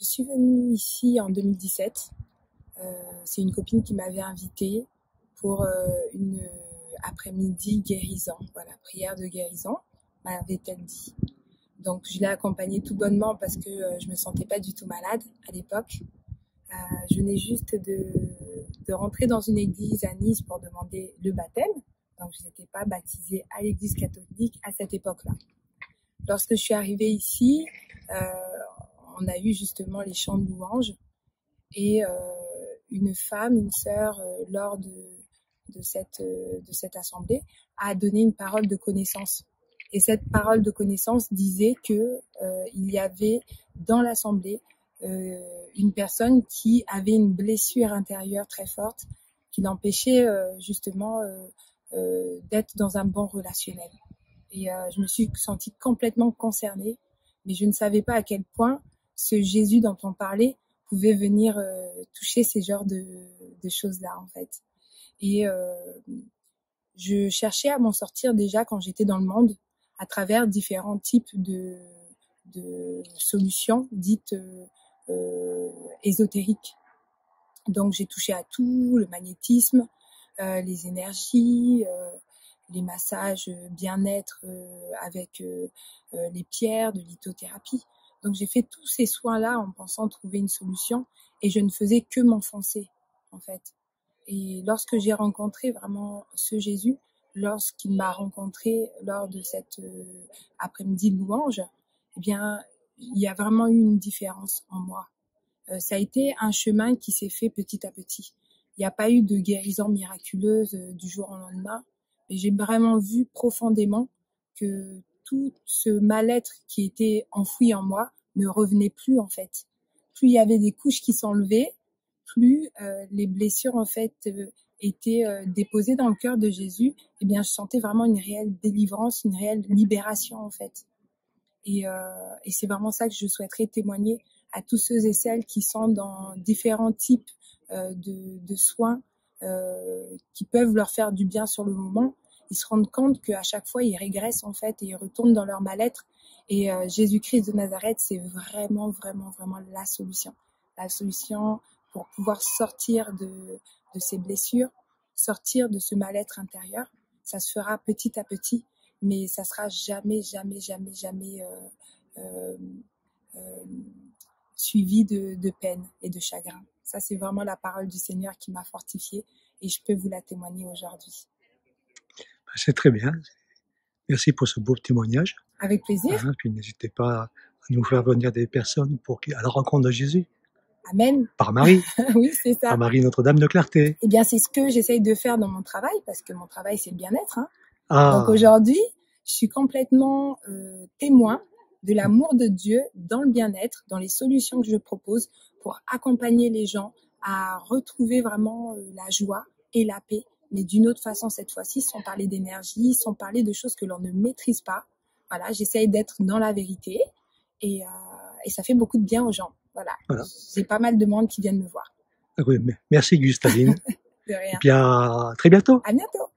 Je suis venue ici en 2017. C'est une copine qui m'avait invitée pour une après-midi guérison. Voilà, prière de guérison, m'avait-elle dit. Donc je l'ai accompagnée tout bonnement parce que je me sentais pas du tout malade à l'époque. Je venais juste de rentrer dans une église à Nice pour demander le baptême. Donc je n'étais pas baptisée à l'église catholique à cette époque-là. Lorsque je suis arrivée ici, on a eu justement les chants de louanges et une femme, une sœur, lors de cette assemblée, a donné une parole de connaissance. Et cette parole de connaissance disait que il y avait dans l'assemblée une personne qui avait une blessure intérieure très forte qui l'empêchait justement d'être dans un bon relationnel. Et je me suis sentie complètement concernée, mais je ne savais pas à quel point ce Jésus dont on parlait pouvait venir toucher ces genres de choses-là en fait. Et je cherchais à m'en sortir déjà quand j'étais dans le monde à travers différents types de solutions dites ésotériques. Donc j'ai touché à tout, le magnétisme, les énergies, les massages bien-être avec les pierres, de lithothérapie. Donc j'ai fait tous ces soins-là en pensant trouver une solution et je ne faisais que m'enfoncer en fait. Et lorsque j'ai rencontré vraiment ce Jésus, lorsqu'il m'a rencontré lors de cette après-midi de louange, eh bien il y a vraiment eu une différence en moi. Ça a été un chemin qui s'est fait petit à petit. Il n'y a pas eu de guérison miraculeuse du jour au lendemain. Et j'ai vraiment vu profondément que tout ce mal-être qui était enfoui en moi ne revenait plus en fait. Plus il y avait des couches qui s'enlevaient, plus les blessures en fait étaient déposées dans le cœur de Jésus. Eh bien, je sentais vraiment une réelle délivrance, une réelle libération en fait. Et c'est vraiment ça que je souhaiterais témoigner à tous ceux et celles qui sont dans différents types de soins qui peuvent leur faire du bien sur le moment. Ils se rendent compte qu'à chaque fois, ils régressent en fait et ils retournent dans leur mal-être. Et Jésus-Christ de Nazareth, c'est vraiment, vraiment, vraiment la solution. La solution pour pouvoir sortir de ces blessures, sortir de ce mal-être intérieur. Ça se fera petit à petit, mais ça sera jamais, jamais, jamais, jamais suivi de peine et de chagrin. Ça, c'est vraiment la parole du Seigneur qui m'a fortifiée et je peux vous la témoigner aujourd'hui. C'est très bien. Merci pour ce beau témoignage. Avec plaisir. Puis n'hésitez pas à nous faire venir des personnes à la rencontre de Jésus. Amen. Par Marie. Oui, c'est ça. Par Marie Notre-Dame de Clarté. Eh bien, c'est ce que j'essaye de faire dans mon travail parce que mon travail, c'est le bien-être. Ah. Donc aujourd'hui, je suis complètement témoin de l'amour de Dieu dans le bien-être, dans les solutions que je propose pour accompagner les gens à retrouver vraiment la joie et la paix, mais d'une autre façon cette fois-ci, sans parler d'énergie, sans parler de choses que l'on ne maîtrise pas. Voilà, j'essaye d'être dans la vérité et ça fait beaucoup de bien aux gens. Voilà. J'ai pas mal de monde qui viennent me voir. Oui, merci Gustavine. De rien. Et puis à très bientôt. À bientôt.